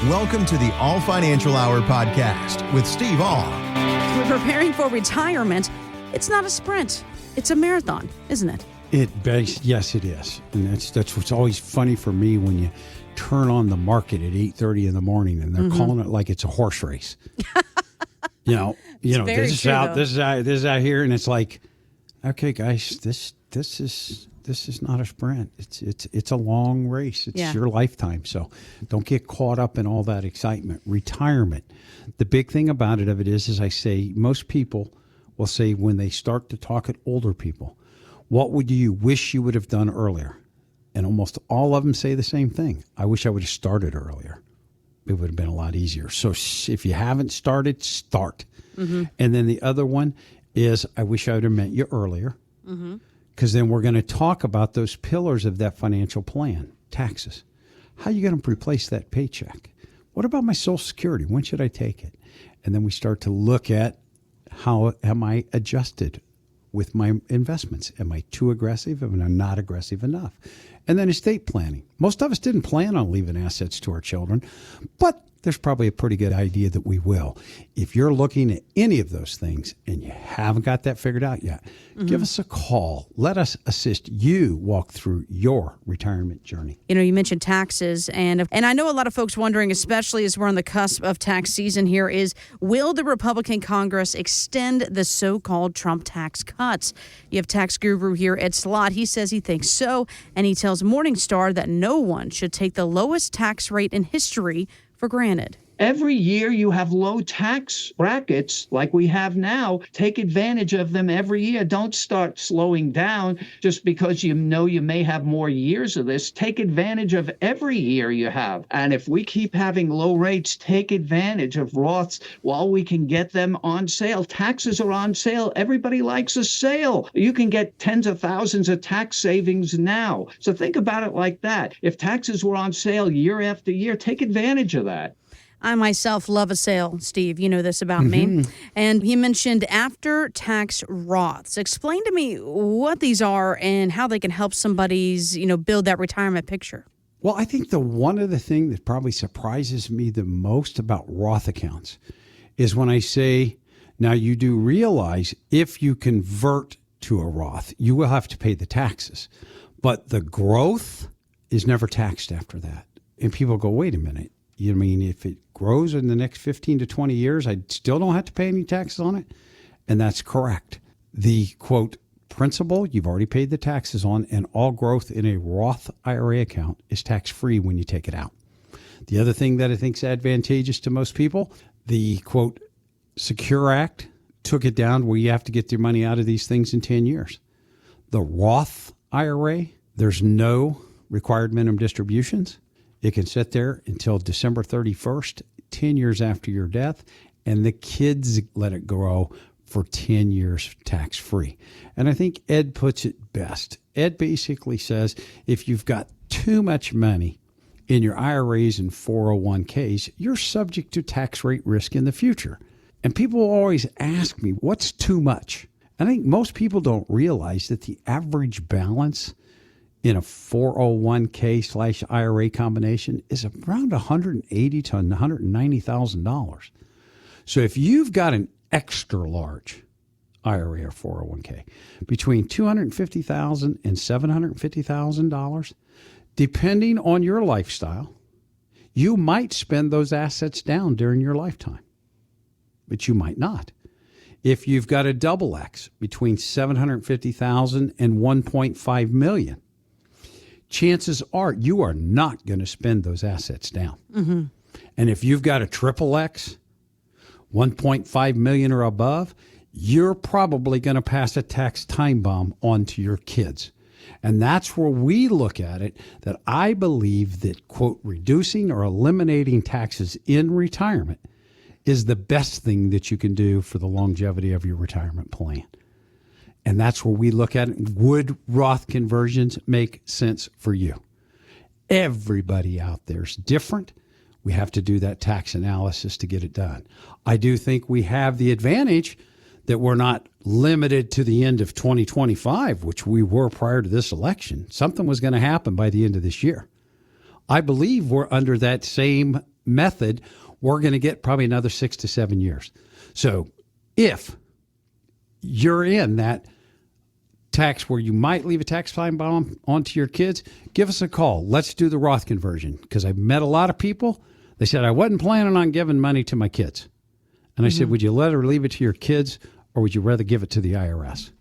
Welcome to the All Financial Hour podcast with Steve All. When preparing for retirement, it's not a sprint. It's a marathon, isn't it? Yes, it is. And that's what's always funny for me when you turn on the market at 8:30 in the morning and they're calling it like it's a horse race. This is out here, and it's like, okay, guys, this is not a sprint. It's a long race. It's your lifetime. So don't get caught up in all that excitement. Retirement. The big thing about it is I say, most people will say when they start to talk at older people, what would you wish you would have done earlier? And almost all of them say the same thing. I wish I would have started earlier. It would have been a lot easier. So if you haven't started, start. Mm-hmm. And then the other one is, I wish I would have met you earlier. Mm-hmm. Because then we're going to talk about those pillars of that financial plan. Taxes. How are you going to replace that paycheck? What about my Social Security? When should I take it? And then we start to look at, how am I adjusted with my investments? Am I too aggressive? Am I not aggressive enough? And then estate planning. Most of us didn't plan on leaving assets to our children, but there's probably a pretty good idea that we will. If you're looking at any of those things and you haven't got that figured out yet, give us a call. Let us assist you walk through your retirement journey. You mentioned taxes, and I know a lot of folks wondering, especially as we're on the cusp of tax season here, is will the Republican Congress extend the so-called Trump tax cuts? You have tax guru here, Ed Slott. He says he thinks so, and he tells Morningstar that no one should take the lowest tax rate in history for granted. Every year you have low tax brackets like we have now. Take advantage of them every year. Don't start slowing down just because you know you may have more years of this. Take advantage of every year you have. And if we keep having low rates, take advantage of Roths while we can get them on sale. Taxes are on sale. Everybody likes a sale. You can get tens of thousands of tax savings now. So think about it like that. If taxes were on sale year after year, take advantage of that. I myself love a sale, Steve. You know this about me. And he mentioned after-tax Roths. Explain to me what these are and how they can help somebody's, build that retirement picture. Well, I think one of the things that probably surprises me the most about Roth accounts is when I say, now you do realize if you convert to a Roth, you will have to pay the taxes. But the growth is never taxed after that. And people go, wait a minute. You mean if it grows in the next 15 to 20 years, I still don't have to pay any taxes on it? And that's correct. The, quote, principal you've already paid the taxes on, and all growth in a Roth IRA account is tax-free when you take it out. The other thing that I think is advantageous to most people, the, quote, Secure Act took it down where you have to get your money out of these things in 10 years. The Roth IRA, there's no required minimum distributions. It can sit there until December 31st, 10 years after your death, and the kids let it grow for 10 years tax-free. And I think Ed puts it best. Ed basically says if you've got too much money in your IRAs and 401ks, you're subject to tax rate risk in the future. And people always ask me, what's too much? And I think most people don't realize that the average balance in a 401k/IRA combination is around $180,000 to $190,000. So if you've got an extra large IRA or 401k between $250,000 and $750,000, depending on your lifestyle, you might spend those assets down during your lifetime, but you might not. If you've got a double X between $750,000 and $1.5 million, chances are you are not going to spend those assets down. Mm-hmm. And if you've got a triple X, 1.5 million or above, you're probably going to pass a tax time bomb on to your kids. And that's where we look at it, that I believe that, quote, reducing or eliminating taxes in retirement is the best thing that you can do for the longevity of your retirement plan. And that's where we look at it. Would Roth conversions make sense for you? Everybody out there is different. We have to do that tax analysis to get it done. I do think we have the advantage that we're not limited to the end of 2025, which we were prior to this election. Something was going to happen by the end of this year. I believe we're under that same method, we're going to get probably another 6 to 7 years. So if you're in that tax where you might leave a tax time bomb onto your kids, give us a call. Let's do the Roth conversion, because I've met a lot of people. They said, I wasn't planning on giving money to my kids. And I said, would you let her leave it to your kids, or would you rather give it to the IRS?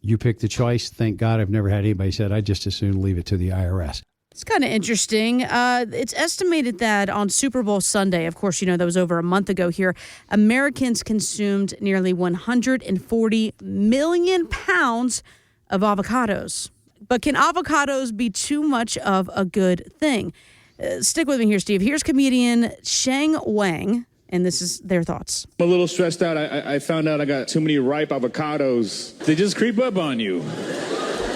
You pick the choice. Thank God I've never had anybody said, I'd just as soon leave it to the IRS. It's kind of interesting. It's estimated that on Super Bowl Sunday, of course, that was over a month ago here, Americans consumed nearly 140 million pounds of avocados. But can avocados be too much of a good thing? Stick with me here, Steve. Here's comedian Sheng Wang, and this is their thoughts. I'm a little stressed out. I found out I got too many ripe avocados. They just creep up on you.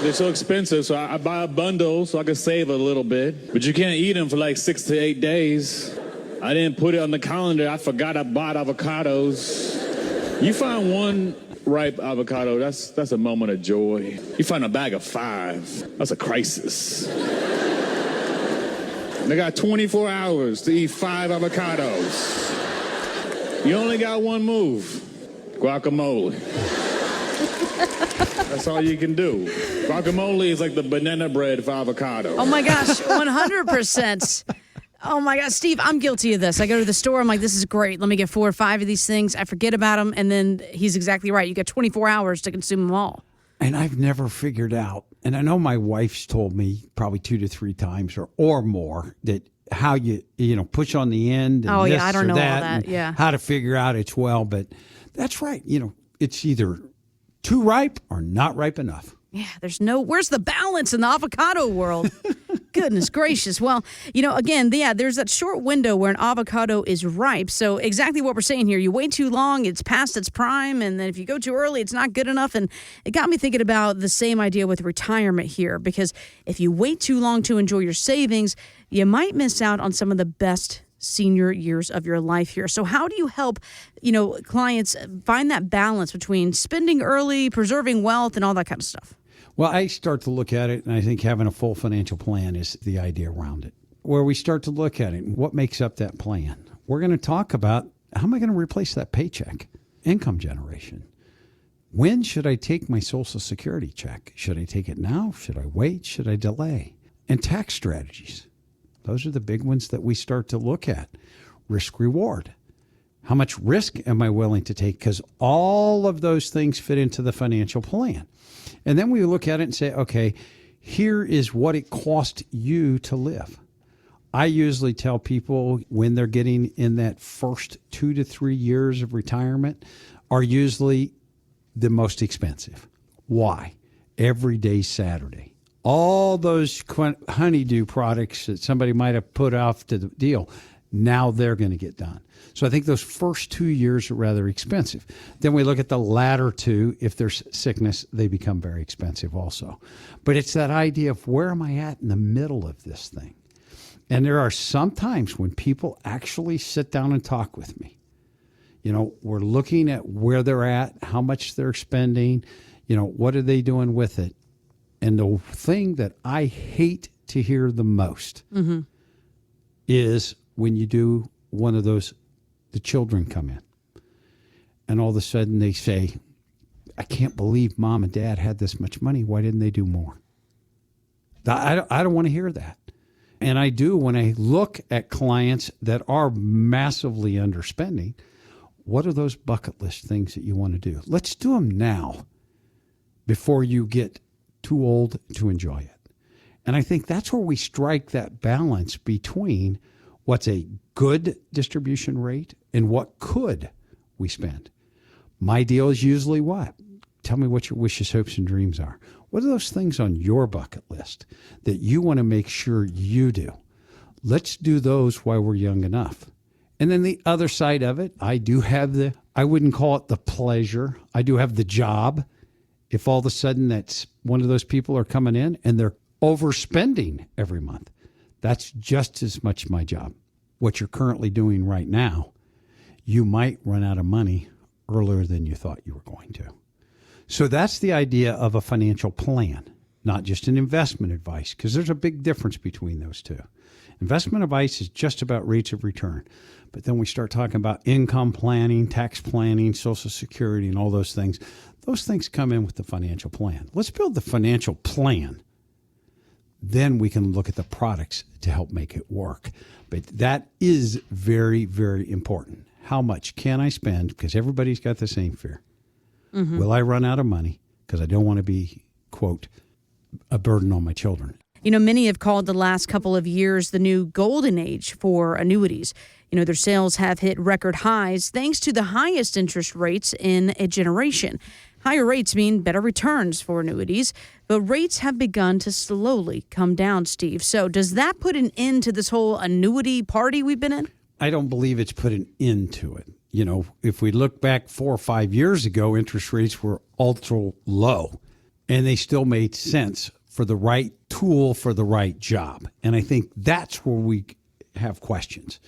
They're so expensive, so I buy a bundle so I can save a little bit. But you can't eat them for like 6 to 8 days. I didn't put it on the calendar. I forgot I bought avocados. You find one ripe avocado, that's a moment of joy. You find a bag of 5, that's a crisis. They got 24 hours to eat 5 avocados. You only got one move, guacamole. That's all you can do. Guacamole is like the banana bread for avocado. Oh my gosh, 100%. Oh my gosh, Steve, I'm guilty of this. I go to the store, I'm like, this is great. Let me get 4 or 5 of these things. I forget about them, and then he's exactly right. You got 24 hours to consume them all. And I've never figured out, and I know my wife's told me probably 2 to 3 times or more, that how you push on the end and I don't know all that. Yeah. How to figure out it's but that's right. It's either too ripe or not ripe enough. Yeah, where's the balance in the avocado world? Goodness gracious. Well, again, there's that short window where an avocado is ripe. So exactly what we're saying here, you wait too long, it's past its prime, and then if you go too early, it's not good enough. And it got me thinking about the same idea with retirement here, because if you wait too long to enjoy your savings, you might miss out on some of the best senior years of your life here. So how do you help, clients find that balance between spending early, preserving wealth, and all that kind of stuff? Well, I start to look at it, and I think having a full financial plan is the idea around it, where we start to look at it and what makes up that plan. We're going to talk about, how am I going to replace that paycheck? Income generation. When should I take my Social Security check? Should I take it now? Should I wait? Should I delay? And tax strategies. Those are the big ones that we start to look at. Risk reward. How much risk am I willing to take? Because all of those things fit into the financial plan. And then we look at it and say, okay, here is what it cost you to live. I usually tell people when they're getting in that first 2 to 3 years of retirement are usually the most expensive. Why? Every day Saturday. All those honeydew products that somebody might have put off to the deal, now they're going to get done. So I think those first 2 years are rather expensive. Then we look at the latter 2. If there's sickness, they become very expensive also. But it's that idea of where am I at in the middle of this thing? And there are some times when people actually sit down and talk with me. We're looking at where they're at, how much they're spending, what are they doing with it? And the thing that I hate to hear the most is when you do one of those, the children come in and all of a sudden they say, I can't believe mom and dad had this much money. Why didn't they do more? I don't want to hear that. And I do when I look at clients that are massively underspending. What are those bucket list things that you want to do? Let's do them now before you get too old to enjoy it. And I think that's where we strike that balance between what's a good distribution rate and what could we spend. My deal is usually what? Tell me what your wishes, hopes, and dreams are. What are those things on your bucket list that you want to make sure you do? Let's do those while we're young enough. And then the other side of it, I do have I wouldn't call it the pleasure. I do have the job. If all of a sudden that's one of those people are coming in and they're overspending every month, that's just as much my job. What you're currently doing right now, you might run out of money earlier than you thought you were going to. So that's the idea of a financial plan, not just an investment advice, because there's a big difference between those two. Investment advice is just about rates of return. But then we start talking about income planning, tax planning, Social Security, and all those things. Those things come in with the financial plan. Let's build the financial plan. Then we can look at the products to help make it work. But that is very, very important. How much can I spend? Because everybody's got the same fear. Mm-hmm. Will I run out of money? Because I don't want to be, quote, a burden on my children. Many have called the last couple of years the new golden age for annuities. Their sales have hit record highs thanks to the highest interest rates in a generation. Higher rates mean better returns for annuities, but rates have begun to slowly come down, Steve. So does that put an end to this whole annuity party we've been in? I don't believe it's put an end to it. If we look back 4 or 5 years ago, interest rates were ultra low, and they still made sense for the right tool for the right job. And I think that's where we have questions.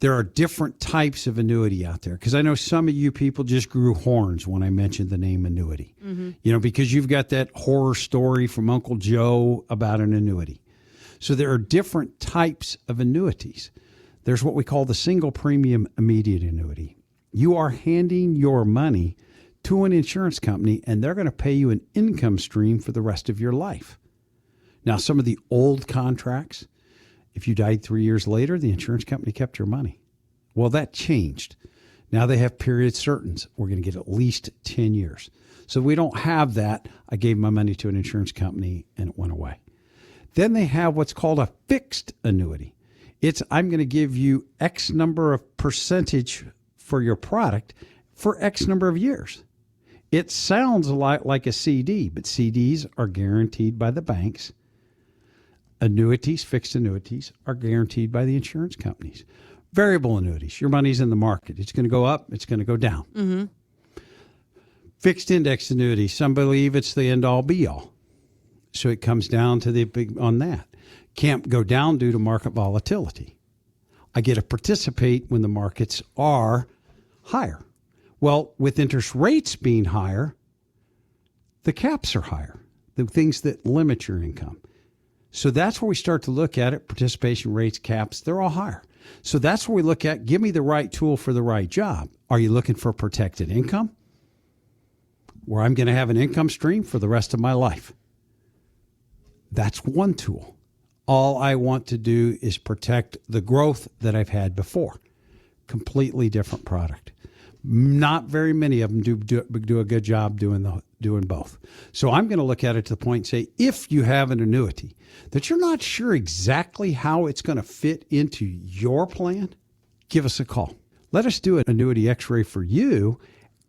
There are different types of annuity out there, because I know some of you people just grew horns when I mentioned the name annuity, because you've got that horror story from Uncle Joe about an annuity. So there are different types of annuities. There's what we call the single premium immediate annuity. You are handing your money to an insurance company, and they're going to pay you an income stream for the rest of your life. Now, some of the old contracts, if you died 3 years later, the insurance company kept your money. Well, that changed. Now they have period certains. We're going to get at least 10 years. So we don't have that. I gave my money to an insurance company and it went away. Then they have what's called a fixed annuity. It's I'm going to give you X number of percentage for your product for X number of years. It sounds a lot like a CD, but CDs are guaranteed by the banks. Annuities, fixed annuities, are guaranteed by the insurance companies. Variable annuities, your money's in the market. It's going to go up, it's going to go down. Mm-hmm. Fixed index annuities, some believe it's the end-all, be-all. So it comes down to the big on that. Can't go down due to market volatility. I get to participate when the markets are higher. Well, with interest rates being higher, the caps are higher, the things that limit your income. So that's where we start to look at it. Participation rates, caps, they're all higher. So that's where we look at, give me the right tool for the right job. Are you looking for protected income? Where I'm going to have an income stream for the rest of my life. That's one tool. All I want to do is protect the growth that I've had before. Completely different product. Not very many of them do a good job doing both. So I'm going to look at it to the point and say, if you have an annuity that you're not sure exactly how it's going to fit into your plan, give us a call. Let us do an annuity x-ray for you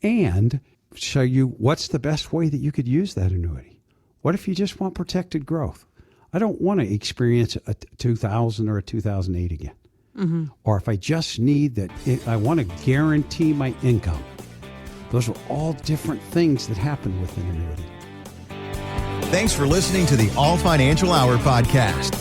and show you what's the best way that you could use that annuity. What if you just want protected growth? I don't want to experience a 2000 or a 2008 again. Mm-hmm. Or if I just need that, I want to guarantee my income. Those are all different things that happen with an annuity. Thanks for listening to the All Financial Hour podcast.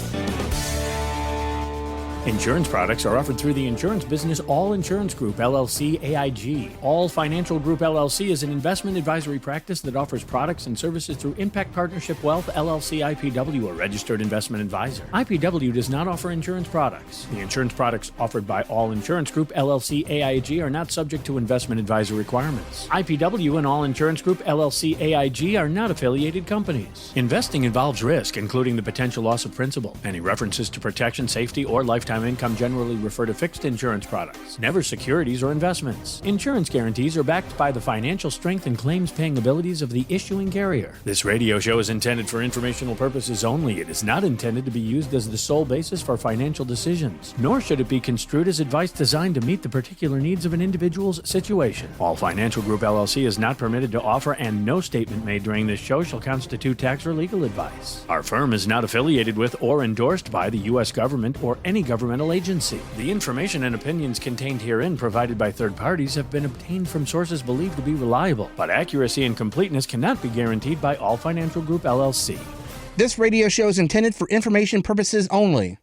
Insurance products are offered through the insurance business All Insurance Group, LLC, AIG. All Financial Group, LLC is an investment advisory practice that offers products and services through Impact Partnership Wealth, LLC, IPW, a registered investment advisor. IPW does not offer insurance products. The insurance products offered by All Insurance Group, LLC, AIG are not subject to investment advisor requirements. IPW and All Insurance Group, LLC, AIG are not affiliated companies. Investing involves risk, including the potential loss of principal. Any references to protection, safety, or lifetime income generally refer to fixed insurance products, never securities or investments. Insurance guarantees are backed by the financial strength and claims-paying abilities of the issuing carrier. This radio show is intended for informational purposes only. It is not intended to be used as the sole basis for financial decisions, nor should it be construed as advice designed to meet the particular needs of an individual's situation. All Financial Group, LLC is not permitted to offer, and no statement made during this show shall constitute tax or legal advice. Our firm is not affiliated with or endorsed by the U.S. government or any governmental agency. The information and opinions contained herein provided by third parties have been obtained from sources believed to be reliable, but accuracy and completeness cannot be guaranteed by All Financial Group, LLC. This radio show is intended for information purposes only.